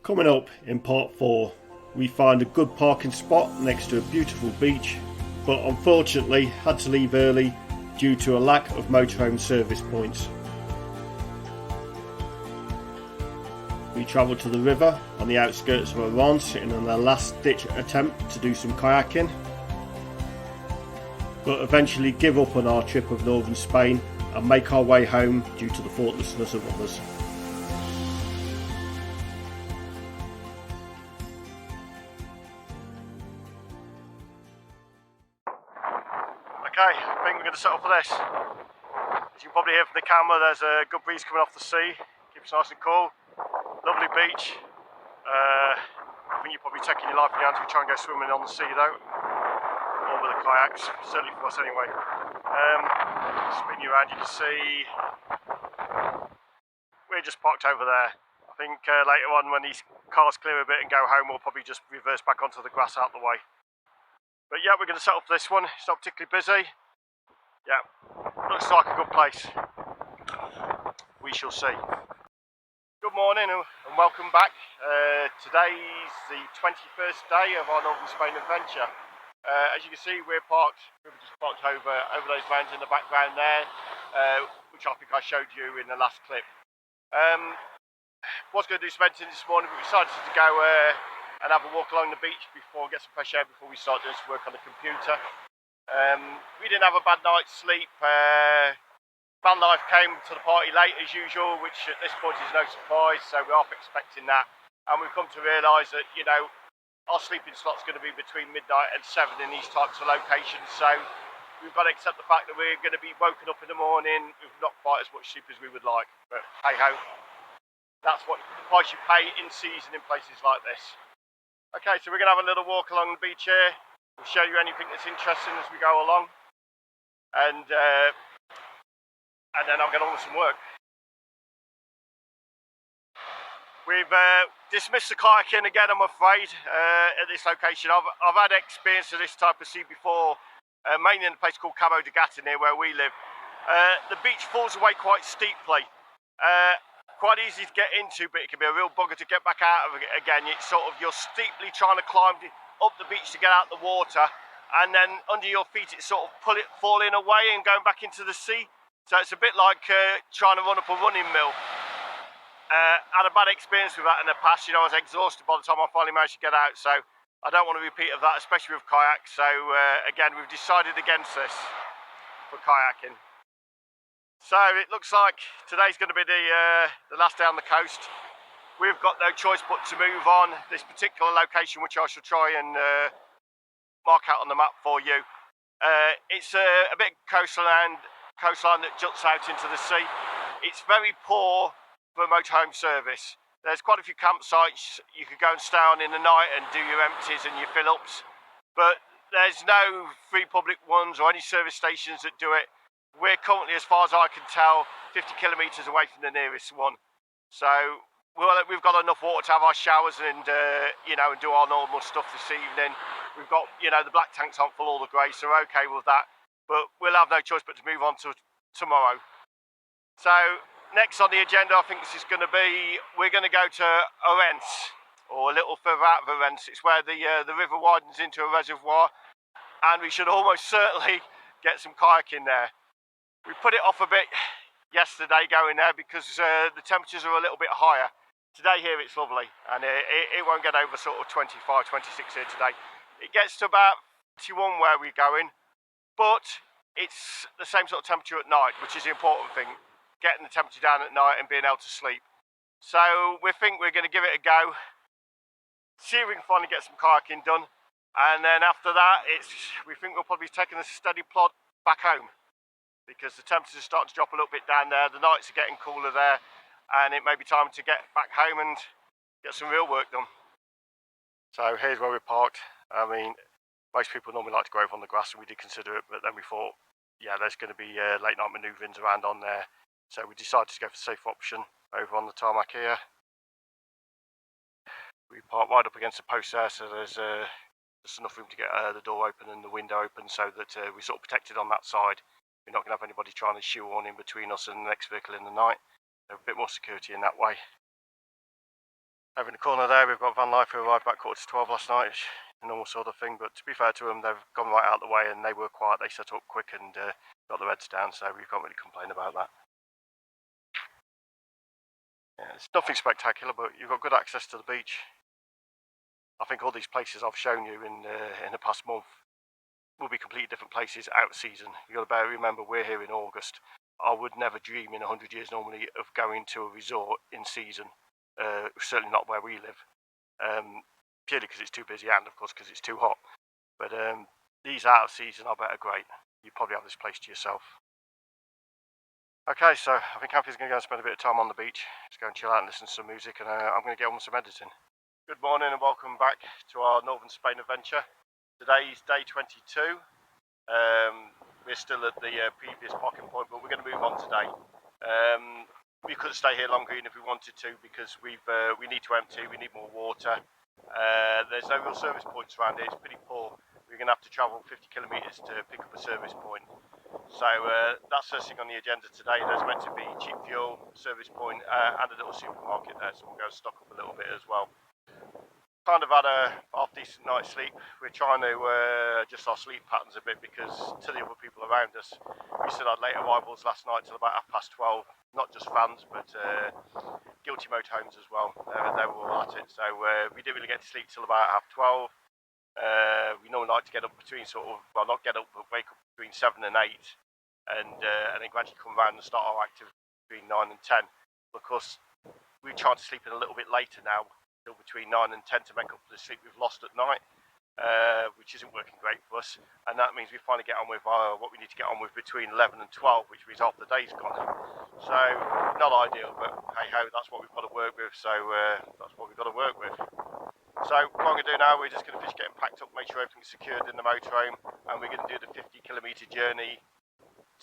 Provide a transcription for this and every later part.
Coming up in part 4, we find a good parking spot next to a beautiful beach, but unfortunately had to leave early due to a lack of motorhome service points. We travel to the river on the outskirts of Ourense in a last-ditch attempt to do some kayaking, but eventually give up on our trip of northern Spain and make our way home due to the thoughtlessness of others. Okay, I think we're going to settle for this. As you can probably hear from the camera, there's a good breeze coming off the sea, keeps nice and cool, lovely beach. I think you're probably taking your life in your hands if you try and go swimming on the sea though, or with the kayaks, certainly for us anyway. Spin you around, you can see we're just parked over there. I think later on when these cars clear a bit and go home, we'll probably just reverse back onto the grass out the way. But yeah, we're going to settle for this one. It's not particularly busy. Yeah, looks like a good place. We shall see. Good morning and welcome back. Today's the 21st day of our Northern Spain adventure. As you can see, we're just parked over those mountains in the background there, which I think I showed you in the last clip. Was going to do some editing this morning, but we decided to go and have a walk along the beach before, get some fresh air before we start doing some work on the computer. We didn't have a bad night's sleep. Van life came to the party late as usual, which at this point is no surprise, so we're half expecting that. And we've come to realise that, you know, our sleeping slot's going to be between midnight and 7 in these types of locations, so we've got to accept the fact that we're going to be woken up in the morning with not quite as much sleep as we would like. But hey ho, that's what the price you pay in season in places like this. Okay, so we're going to have a little walk along the beach here. We'll show you anything that's interesting as we go along. And then I'll get on with some work. We've dismissed the kayaking again, I'm afraid, at this location. I've had experience of this type of sea before, mainly in a place called Cabo de Gata near where we live. The beach falls away quite steeply. Quite easy to get into, but it can be a real bugger to get back out of it again. It's sort of, you're steeply trying to climb up the beach to get out the water, and then under your feet it's sort of falling away and going back into the sea. So it's a bit like trying to run up a running mill. Had a bad experience with that in the past. You know, I was exhausted by the time I finally managed to get out, so I don't want a repeat of that, especially with kayaks. So again, we've decided against this for kayaking. So it looks like today's going to be the last day on the coast. We've got no choice but to move on. This particular location, which I shall try and mark out on the map for you, it's a bit coastline that juts out into the sea. It's very poor for motorhome service. There's quite a few campsites you could go and stay on in the night and do your empties and your fill-ups, but there's no free public ones or any service stations that do it. We're currently, as far as I can tell, 50 kilometres away from the nearest one. So we've got enough water to have our showers and and do our normal stuff this evening. We've got, the black tanks aren't full all the grey, so we're okay with that. But we'll have no choice but to move on to tomorrow. So next on the agenda, I think this is going to be, we're going to go to Ourense, or a little further out of Ourense. It's where the river widens into a reservoir, and we should almost certainly get some kayaking there. We put it off a bit yesterday going there because the temperatures are a little bit higher. Today here it's lovely, and it won't get over sort of 25, 26 here today. It gets to about 21 where we're going, but it's the same sort of temperature at night, which is the important thing, getting the temperature down at night and being able to sleep. So we think we're going to give it a go, see if we can finally get some kayaking done, and then after that we think we'll probably be taking a steady plod back home, because the temperatures are starting to drop a little bit down there, the nights are getting cooler there, and it may be time to get back home and get some real work done. So here's where we're parked. I mean, most people normally like to go over on the grass, and we did consider it, but then we thought, yeah, there's going to be late night manoeuvrings around on there, so we decided to go for the safe option over on the tarmac here. We parked right up against the post there, so there's just enough room to get the door open and the window open, so that we're sort of protected on that side. We're not going to have anybody trying to shoehorn in between us and the next vehicle in the night. There's a bit more security in that way. Over in the corner there, we've got Van Life, who arrived about 11:45 last night. It's a normal sort of thing, but to be fair to them, they've gone right out of the way and they were quiet. They set up quick and got the reds down, so we can't really complain about that. Yeah, it's nothing spectacular, but you've got good access to the beach. I think all these places I've shown you in the past month will be completely different places out of season. You've got to remember we're here in August. I would never dream in 100 years normally of going to a resort in season. Certainly not where we live. Purely because it's too busy and of course because it's too hot. But these out of season I bet are great. You probably have this place to yourself. Okay, so I think Anthea's going to go and spend a bit of time on the beach. Just go and chill out and listen to some music, and I'm going to get on with some editing. Good morning and welcome back to our Northern Spain adventure. Today is day 22. We're still at the previous parking point, but we're going to move on today. We couldn't stay here longer even if we wanted to because we need to empty, we need more water. There's no real service points around here, it's pretty poor. We're going to have to travel 50 kilometres to pick up a service point. So that's first thing on the agenda today. There's meant to be cheap fuel, service point, and a little supermarket there, so we'll go stock up a little bit as well. Kind of had a half decent night's sleep. We're trying to adjust our sleep patterns a bit because to the other people around us, we still had late arrivals last night till about 12:30. Not just fans, but guilty motorhomes as well. They were all at it. So we didn't really get to sleep till about 12:30. We normally like to get up between not get up, but wake up between 7 and 8, and then gradually come around and start our activity between 9 and 10. Of course, we try to sleep in a little bit later now, till between 9 and 10 to make up for the sleep we've lost at night, which isn't working great for us. And that means we finally get on with what we need to get on with between 11 and 12, which means half the day's gone. So not ideal, but hey ho, that's what we've got to work with. So that's what we've got to work with. So what I'm going to do now, we're just going to finish getting packed up, make sure everything's secured in the motorhome, and we're going to do the 50-kilometre journey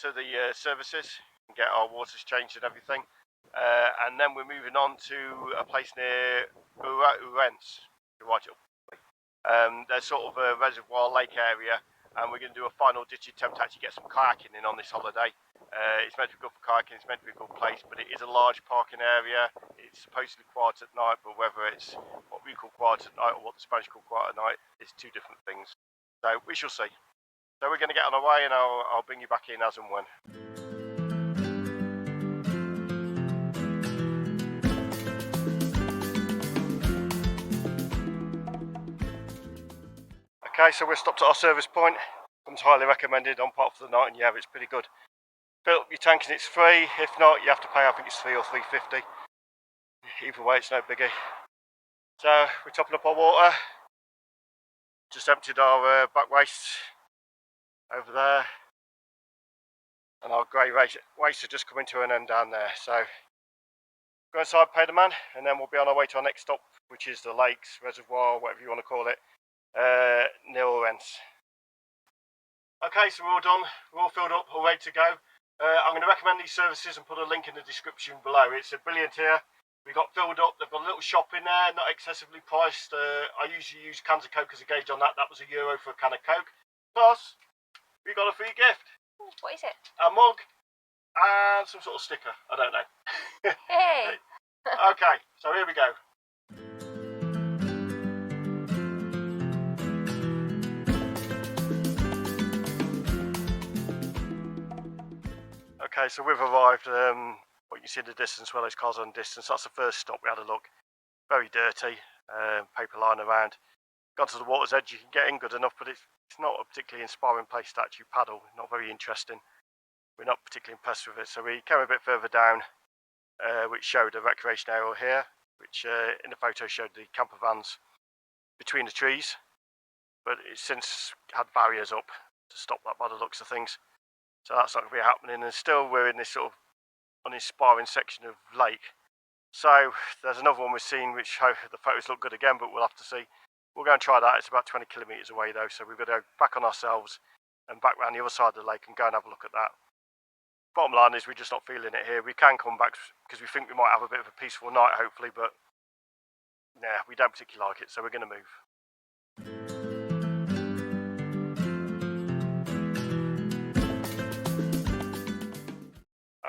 to the services and get our waters changed and everything. And then we're moving on to a place near Ourense. There's sort of a reservoir lake area, and we're going to do a final ditch attempt to actually get some kayaking in on this holiday. It's meant to be good for kayaking, it's meant to be a good place, but it is a large parking area. It's supposedly quiet at night, but whether it's what we call quiet at night or what the Spanish call quiet at night is two different things. So we shall see. So we're going to get on our way, and I'll bring you back in as and when. Okay, so we're stopped at our service point. Comes highly recommended on part for the night, and yeah, it's pretty good. Fill up your tank and it's free. If not, you have to pay. I think it's $3 or $3.50. Either way, it's no biggie. So we're topping up our water. Just emptied our back wastes over there, and our grey waste are just coming to an end down there. So go inside, pay the man, and then we'll be on our way to our next stop, which is the lakes, reservoir, whatever you want to call it, near Ourense. Okay, so we're all done. We're all filled up, all ready to go. I'm going to recommend these services and put a link in the description below. It's brilliant here. We got filled up. They've got a little shop in there, not excessively priced. I usually use cans of Coke as a gauge on that. That was €1 for a can of Coke. Plus, we got a free gift. What is it? A mug and some sort of sticker. I don't know. Hey! Okay, so here we go. Okay, so we've arrived. What you see in the distance, well, those cars on distance. That's the first stop. We had a look. Very dirty, paper lying around. Gone to the water's edge. You can get in good enough, but it's not a particularly inspiring place to actually paddle. Not very interesting. We're not particularly impressed with it. So we came a bit further down, which showed a recreation area here, which in the photo showed the camper vans between the trees, but it's since had barriers up to stop that by the looks of things. So that's not going to be happening, and still we're in this sort of uninspiring section of lake. So there's another one we've seen which the photos look good again, but we'll have to see. We'll go and try that. It's about 20 kilometres away though, so we've got to go back on ourselves and back round the other side of the lake and go and have a look at that. Bottom line is we're just not feeling it here. We can come back because we think we might have a bit of a peaceful night hopefully, but nah, we don't particularly like it, so we're going to move.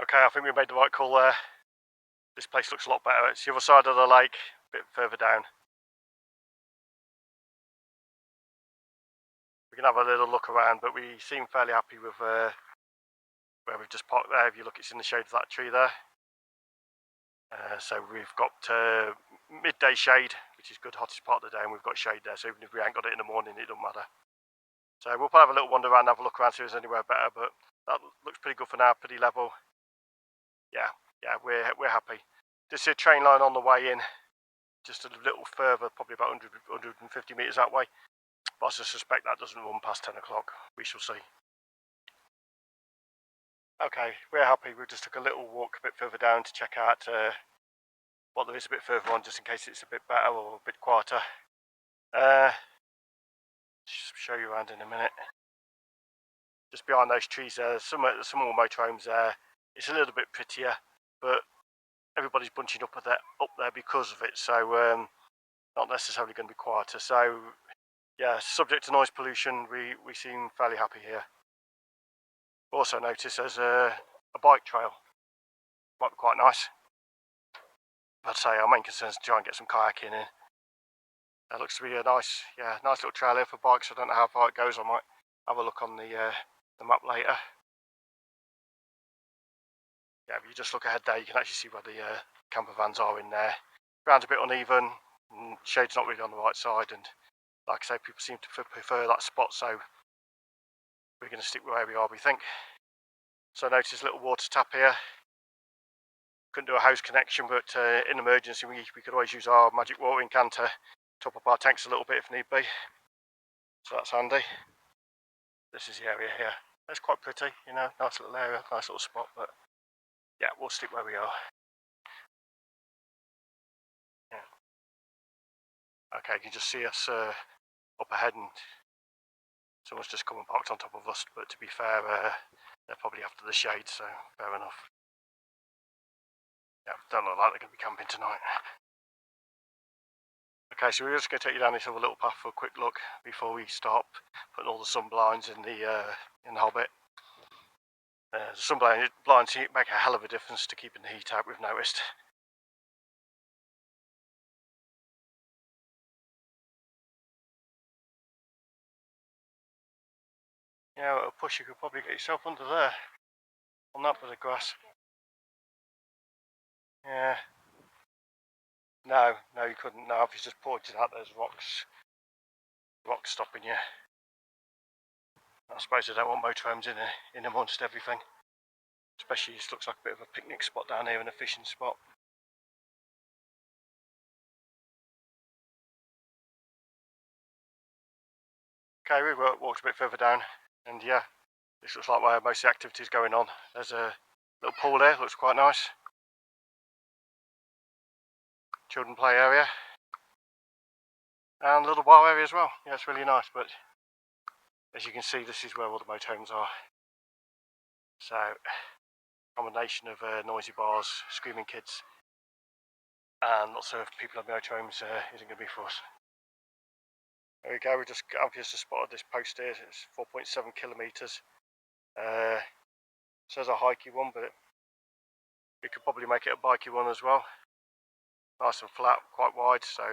Okay, I think we made the right call there. This place looks a lot better. It's the other side of the lake, bit further down. We can have a little look around, but we seem fairly happy with where we've just parked there. If you look, it's in the shade of that tree there. So we've got midday shade, which is good, hottest part of the day, and we've got shade there, so even if we ain't got it in the morning, it doesn't matter. So we'll probably have a little wander around, have a look around, see if there's anywhere better, but that looks pretty good for now, pretty level. Yeah, we're happy. There's a train line on the way in, just a little further, probably about 150 metres that way, but I suspect that doesn't run past 10 o'clock. We shall see. Okay, we're happy. We just took a little walk a bit further down to check out what there is a bit further on, just in case it's a bit better or a bit quieter. Just show you around in a minute. Just behind those trees there, some more motorhomes there. It's a little bit prettier, but everybody's bunching up there because of it, so not necessarily going to be quieter. So yeah, subject to noise pollution, we seem fairly happy here. Also notice there's a bike trail. Might be quite nice. I'd say our main concern is to try and get some kayaking in. That looks to be a nice little trail here for bikes. I don't know how far it goes. I might have a look on the map later. Yeah, if you just look ahead there, you can actually see where the camper vans are in there. Ground's a bit uneven, and shade's not really on the right side, and like I say, people seem to prefer that spot, so we're going to stick where we are, we think. So notice a little water tap here. Couldn't do a house connection, but in emergency we could always use our magic watering can to top up our tanks a little bit if need be. So that's handy. This is the area here. It's quite pretty, you know, nice little area, nice little spot, but yeah, we'll stick where we are. Yeah. Okay, you can just see us up ahead, and someone's just come and parked on top of us, but to be fair, they're probably after the shade, so fair enough. Yeah, don't look like they're going to be camping tonight. Okay, so we're just going to take you down this other little path for a quick look before we start putting all the sun blinds in the hobbit. The sun blinds make a hell of a difference to keeping the heat out, we've noticed. Yeah, at a push you could probably get yourself under there, on that bit of grass. Yeah. No, you couldn't. No, I've just pointed out there's rocks stopping you. I suppose they don't want motorhomes in amongst everything. Especially, this looks like a bit of a picnic spot down here and a fishing spot. Okay, we walked a bit further down, and yeah, this looks like where most of the activity's going on. There's a little pool there, looks quite nice. Children play area. And a little bar area as well. Yeah, it's really nice, but as you can see, this is where all the motorhomes are. So, combination of noisy bars, screaming kids, and lots of people on motorhomes isn't going to be for us. There we go, I've just spotted this post here. It's 4.7 kilometres. Says a hikey one, but we could probably make it a bikey one as well. Nice and flat, quite wide, so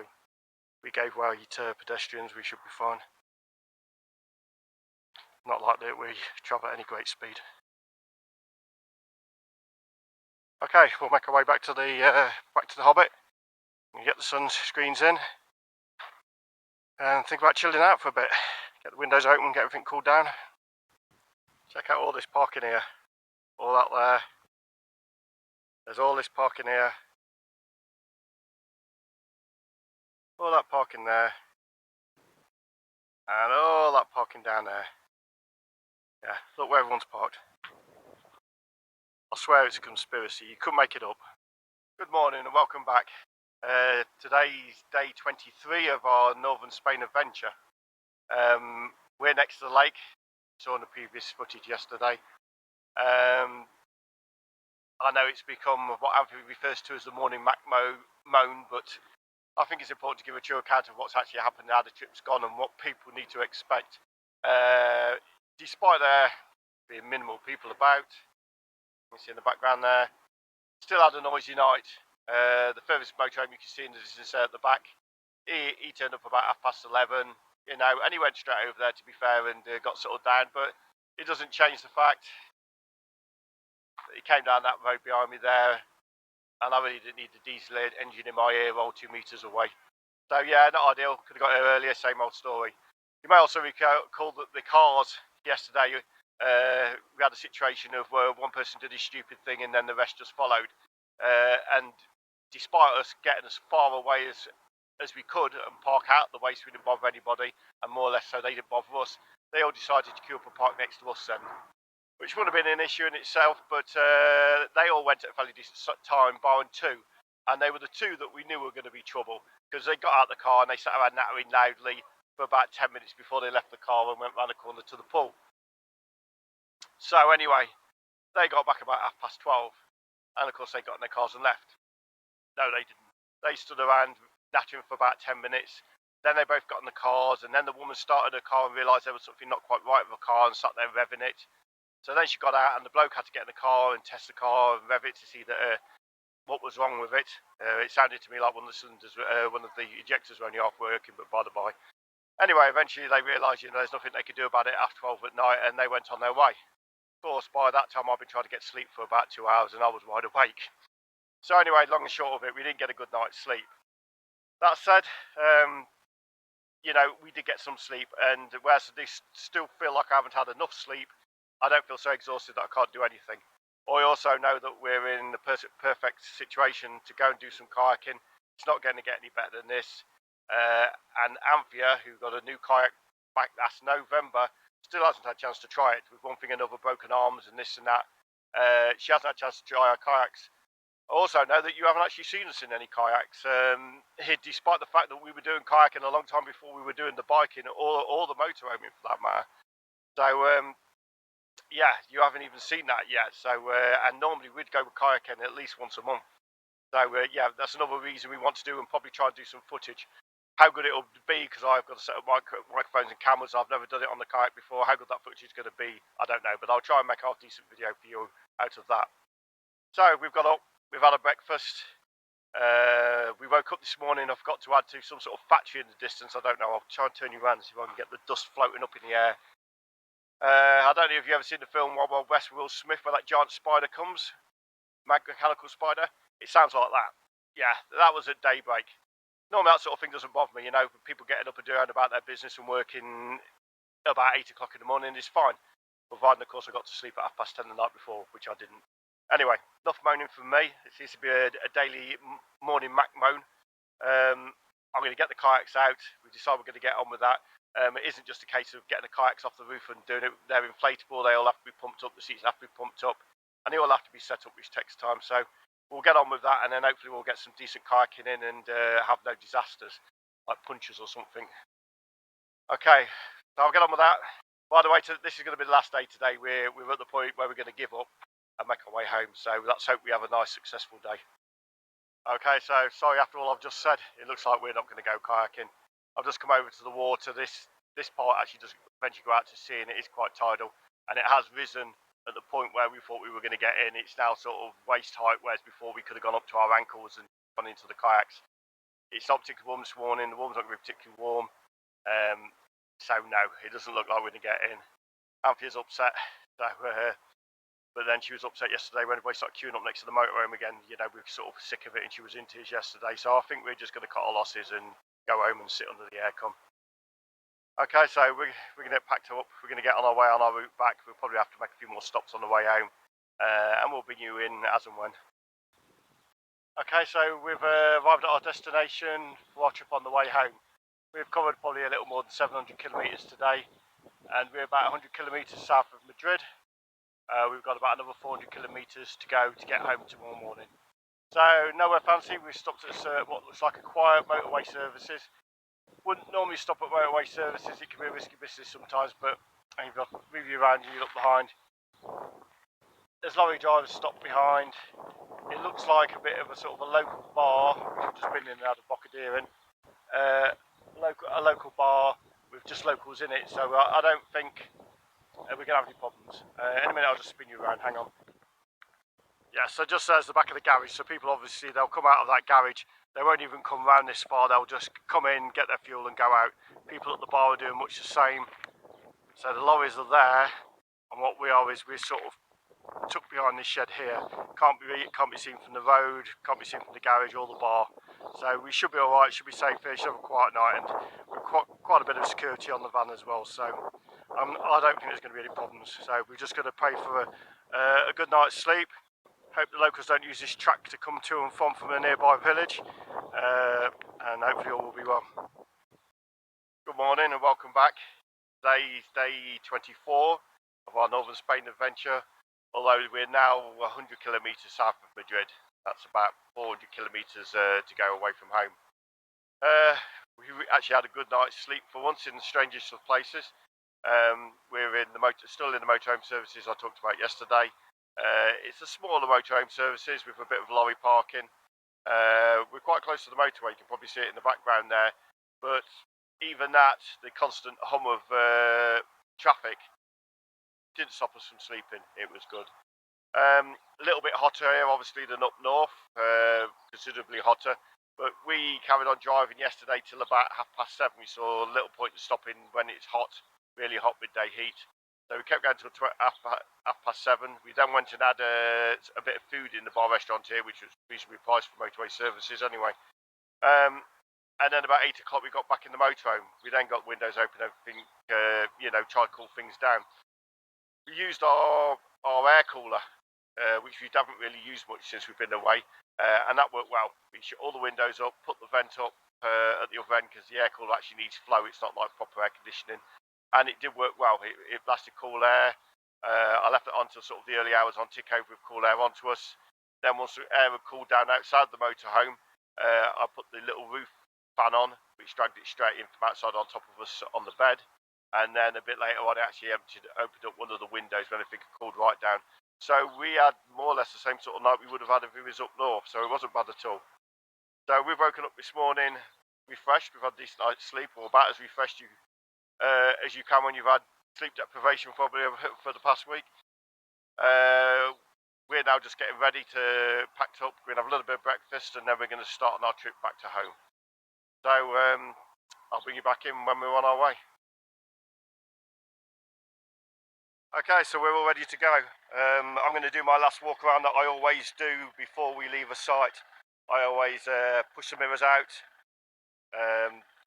we gave way to pedestrians, we should be fine. Not like that we travel at any great speed. Okay, we'll make our way back to the Hobbit. And get the sun screens in, and think about chilling out for a bit. Get the windows open, get everything cooled down. Check out all this parking here, all that there. There's all this parking here, all that parking there, and all that parking down there. Yeah, look where everyone's parked. I swear it's a conspiracy, you couldn't make it up. Good morning and welcome back. Today's day 23 of our Northern Spain adventure. We're next to the lake. Saw in the previous footage yesterday. I know it's become what Anthea refers to as the morning Mac moan, but I think it's important to give a true account of what's actually happened, how the trip's gone, and what people need to expect. Despite there being minimal people about, you can see in the background there, still had a noisy night. The furthest motorhome you can see in the distance at the back. He turned up about 11:30, you know, and he went straight over there, to be fair, and got settled down. But it doesn't change the fact that he came down that road behind me there, and I really didn't need the diesel engine in my ear roll 2 meters away. So yeah, not ideal. Could have got here earlier. Same old story. You may also recall that the cars yesterday. We had a situation of where one person did his stupid thing and then the rest just followed. And despite us getting as far away as we could and park out the way so we didn't bother anybody, and more or less so they didn't bother us, they all decided to queue up and park next to us then, which would have been an issue in itself, but they all went at a fairly decent time, barring two, and they were the two that we knew were going to be trouble, because they got out of the car and they sat around nattering loudly for about 10 minutes before they left the car and went round the corner to the pool. So anyway, they got back about 12:30, and of course they got in their cars and left. No, they didn't. They stood around nattering for about 10 minutes. Then they both got in the cars, and then the woman started her car and realised there was something not quite right with the car and sat there revving it. So then she got out, and the bloke had to get in the car and test the car and rev it to see that what was wrong with it. It sounded to me like one of the cylinders, one of the ejectors were only half working, but by the by. Anyway, eventually they realised, you know, there's nothing they could do about it after 12 at night, and they went on their way. Of course, by that time I'd been trying to get sleep for about 2 hours, and I was wide awake. So anyway, long and short of it, we didn't get a good night's sleep. That said, you know, we did get some sleep, and whereas I still feel like I haven't had enough sleep, I don't feel so exhausted that I can't do anything. I also know that we're in the perfect situation to go and do some kayaking. It's not going to get any better than this. And Anthea, who got a new kayak back last November, still hasn't had a chance to try it, with one thing and another, broken arms and this and that. She hasn't had a chance to try our kayaks. I also know that you haven't actually seen us in any kayaks, despite the fact that we were doing kayaking a long time before we were doing the biking or the motorhoming for that matter. So yeah, you haven't even seen that yet. So and normally we'd go kayaking at least once a month. So yeah, that's another reason we want to do and probably try and do some footage. How good it'll be, because I've got a set of microphones and cameras. I've never done it on the kayak before. How good that footage is going to be, I don't know, but I'll try and make a decent video for you out of that. So we've got up, we've had a breakfast. We woke up this morning. I forgot to add to some sort of factory in the distance. I don't know. I'll try and turn you around and see if I can get the dust floating up in the air. I don't know if you've ever seen the film Wild Wild West with Will Smith, where that giant spider comes, mechanical spider. It sounds like that. Yeah, that was at daybreak. Normally that sort of thing doesn't bother me, you know, people getting up and doing about their business and working about 8 o'clock in the morning is fine. Providing, of course, I got to sleep at 10:30 the night before, which I didn't. Anyway, enough moaning from me. It seems to be a daily morning Mac moan. I'm going to get the kayaks out. We decide we're going to get on with that. It isn't just a case of getting the kayaks off the roof and doing it. They're inflatable. They all have to be pumped up. The seats have to be pumped up. And they all have to be set up, which takes time. So we'll get on with that. And then hopefully we'll get some decent kayaking in and have no disasters, like punches or something. Okay, so I'll get on with that. By the way, this is going to be the last day today. We're at the point where we're going to give up and make our way home. So let's hope we have a nice, successful day. Okay, so sorry after all I've just said. It looks like we're not going to go kayaking. I've just come over to the water. This part actually doesn't eventually go out to sea, and it is quite tidal. And it has risen at the point where we thought we were going to get in. It's now sort of waist height, whereas before we could have gone up to our ankles and gone into the kayaks. It's not particularly warm this morning. The water's not going to be particularly warm. So no, it doesn't look like we're going to get in. Anthea's upset. So, but then she was upset yesterday when everybody started queuing up next to the motorhome again. You know, we were sort of sick of it, and she was in tears yesterday. So I think we're just going to cut our losses and go home and sit under the aircon. Okay, so we're going to get packed up. We're going to get on our way on our route back. We'll probably have to make a few more stops on the way home, and we'll bring you in as and when. Okay, so we've arrived at our destination for our trip on the way home. We've covered probably a little more than 700 kilometres today, and we're about 100 kilometres south of Madrid. We've got about another 400 kilometres to go to get home tomorrow morning. So nowhere fancy. We've stopped at what looks like a quiet motorway services. Wouldn't normally stop at motorway services. It can be a risky business sometimes, but you've got to move you around and you look behind. There's lorry drivers stopped behind. It looks like a bit of a sort of a local bar, which we've just been in and out of Bocadierin. A local bar with just locals in it, so I don't think we're going to have any problems. In a minute I'll just spin you around, hang on. Yeah, so just as the back of the garage, so people obviously, they'll come out of that garage, they won't even come round this far, they'll just come in, get their fuel and go out. People at the bar are doing much the same. So the lorries are there, and what we are is we're sort of tucked behind this shed here. Can't be seen from the road, can't be seen from the garage or the bar. So we should be alright, should be safe here, should have a quiet night, and we've quite a bit of security on the van as well. So I don't think there's going to be any problems. So we're just going to pray for a good night's sleep. Hope the locals don't use this track to come to and from a nearby village, and hopefully all will be well. Good morning and welcome back. Today is day 24 of our Northern Spain adventure, although we're now 100 kilometres south of Madrid. That's about 400 kilometres to go away from home. We actually had a good night's sleep for once in the strangest of places. We're still in the motorhome services I talked about yesterday. It's a smaller motorhome services with a bit of lorry parking. We're quite close to the motorway, you can probably see it in the background there, but even that, the constant hum of traffic didn't stop us from sleeping. It was good. A little bit hotter here obviously than up north, considerably hotter, but we carried on driving yesterday till about 7:30. We saw a little point in stopping when it's hot, really hot midday heat. So we kept going till 7:30. We then went and had a bit of food in the bar restaurant here, which was reasonably priced for motorway services anyway. And then about 8 o'clock we got back in the motorhome. We then got windows open, everything, tried to cool things down. We used our air cooler, which we haven't really used much since we've been away, and that worked well. We shut all the windows up, put the vent up at the other end because the air cooler actually needs flow. It's not like proper air conditioning. And it did work well. It lasted cool air. I left it on till sort of the early hours on tick over with cool air onto us. Then once the air had cooled down outside the motorhome, I put the little roof fan on, which dragged it straight in from outside on top of us on the bed. And then a bit later on, I actually opened up one of the windows when everything had cooled right down. So we had more or less the same sort of night we would have had if we was up north. So it wasn't bad at all. So we've woken up this morning refreshed. We've had a decent night's sleep, or about as refreshed as you can when you've had sleep deprivation probably for the past week. We're now just getting ready to pack up. We're going to have a little bit of breakfast and then we're going to start on our trip back to home. So I'll bring you back in when we're on our way. Okay, so we're all ready to go. I'm going to do my last walk around that I always do before we leave a site. I always push the mirrors out,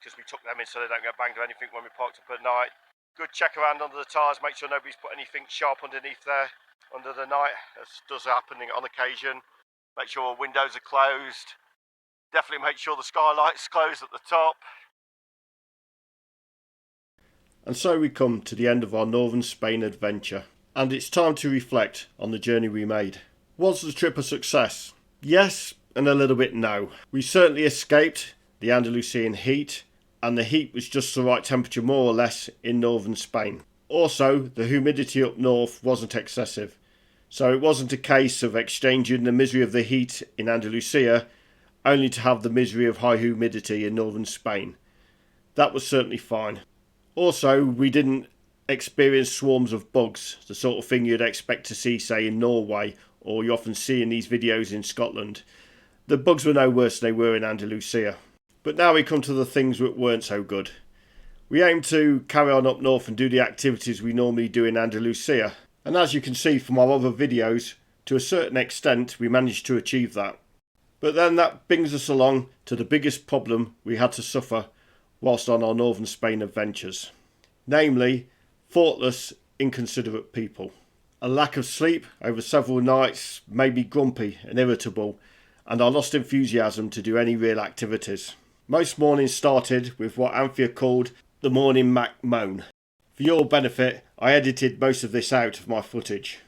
because we took them in so they don't get banged or anything when we parked up at night. Good check around under the tyres, make sure nobody's put anything sharp underneath there under the night. This does happen on occasion. Make sure all windows are closed. Definitely make sure the skylight's closed at the top. And so we come to the end of our Northern Spain adventure, and it's time to reflect on the journey we made. Was the trip a success? Yes, and a little bit no. We certainly escaped the Andalusian heat, and the heat was just the right temperature more or less in northern Spain. Also, the humidity up north wasn't excessive, so it wasn't a case of exchanging the misery of the heat in Andalusia only to have the misery of high humidity in northern Spain. That was certainly fine. Also, we didn't experience swarms of bugs, the sort of thing you'd expect to see, say, in Norway, or you often see in these videos in Scotland. The bugs were no worse than they were in Andalusia. But now we come to the things that weren't so good. We aim to carry on up north and do the activities we normally do in Andalusia. And as you can see from our other videos, to a certain extent we managed to achieve that. But then that brings us along to the biggest problem we had to suffer whilst on our northern Spain adventures. Namely, thoughtless, inconsiderate people. A lack of sleep over several nights made me grumpy and irritable, and I lost enthusiasm to do any real activities. Most mornings started with what Anthea called the morning Mac moan. For your benefit, I edited most of this out of my footage.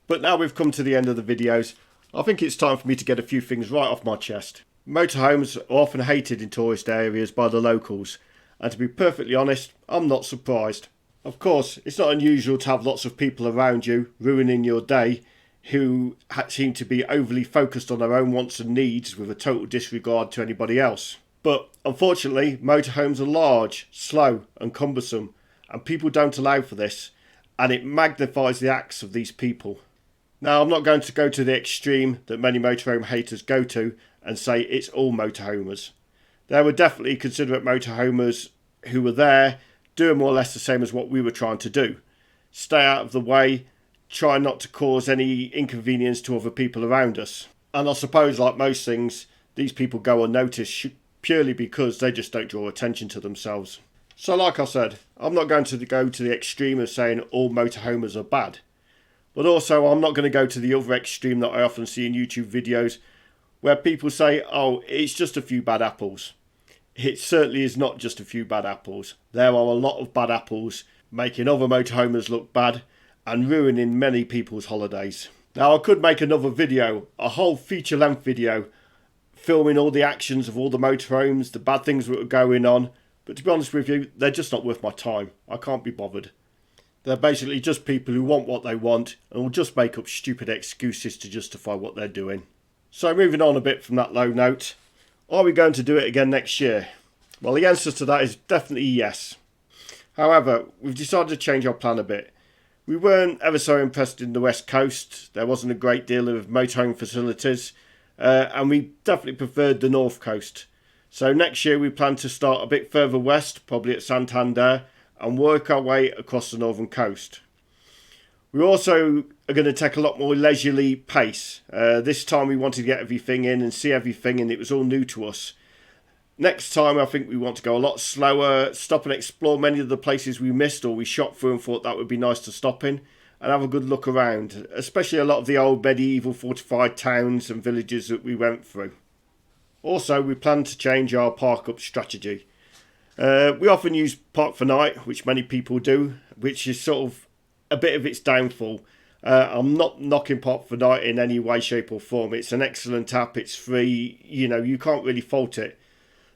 But now we've come to the end of the videos, I think it's time for me to get a few things right off my chest. Motorhomes are often hated in tourist areas by the locals, and to be perfectly honest, I'm not surprised. Of course, it's not unusual to have lots of people around you ruining your day who seem to be overly focused on their own wants and needs with a total disregard to anybody else. But unfortunately, motorhomes are large, slow and cumbersome, and people don't allow for this, and it magnifies the acts of these people. Now, I'm not going to go to the extreme that many motorhome haters go to and say it's all motorhomers. There were definitely considerate motorhomers who were there doing more or less the same as what we were trying to do. Stay out of the way, try not to cause any inconvenience to other people around us. And I suppose, like most things, these people go unnoticed purely because they just don't draw attention to themselves. So like I said, I'm not going to go to the extreme of saying all motorhomers are bad. But also I'm not going to go to the other extreme that I often see in YouTube videos where people say, oh, it's just a few bad apples. It certainly is not just a few bad apples. There are a lot of bad apples making other motorhomers look bad and ruining many people's holidays. Now, I could make another video, a whole feature-length video, filming all the actions of all the motorhomes, the bad things that were going on, but to be honest with you, they're just not worth my time. I can't be bothered. They're basically just people who want what they want and will just make up stupid excuses to justify what they're doing. So moving on a bit from that low note, are we going to do it again next year? Well, the answer to that is definitely yes. However, we've decided to change our plan a bit. We weren't ever so impressed in the West Coast. There wasn't a great deal of motorhome facilities, and we definitely preferred the North Coast. So next year we plan to start a bit further west, probably at Santander, and work our way across the northern coast. We also are going to take a lot more leisurely pace. This time we wanted to get everything in and see everything, and it was all new to us. Next time I think we want to go a lot slower, stop and explore many of the places we missed or we shot through and thought that would be nice to stop in, and have a good look around, especially a lot of the old medieval fortified towns and villages that we went through. Also, we plan to change our park up strategy. We often use Park for Night, which many people do, which is sort of a bit of its downfall. I'm not knocking Park for Night in any way, shape or form. It's an excellent app, it's free, you can't really fault it.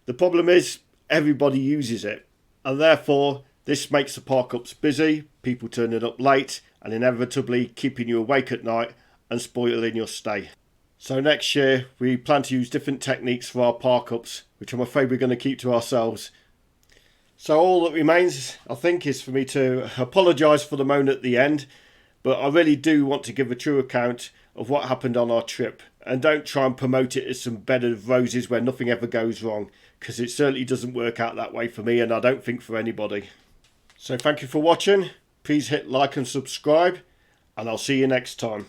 The problem is everybody uses it, and therefore this makes the park ups busy, people turning up late, and inevitably keeping you awake at night and spoiling your stay. So next year we plan to use different techniques for our park ups, which I'm afraid we're going to keep to ourselves. So all that remains, I think, is for me to apologise for the moan at the end, but I really do want to give a true account of what happened on our trip, and don't try and promote it as some bed of roses where nothing ever goes wrong, because it certainly doesn't work out that way for me, and I don't think for anybody. So thank you for watching, please hit like and subscribe, and I'll see you next time.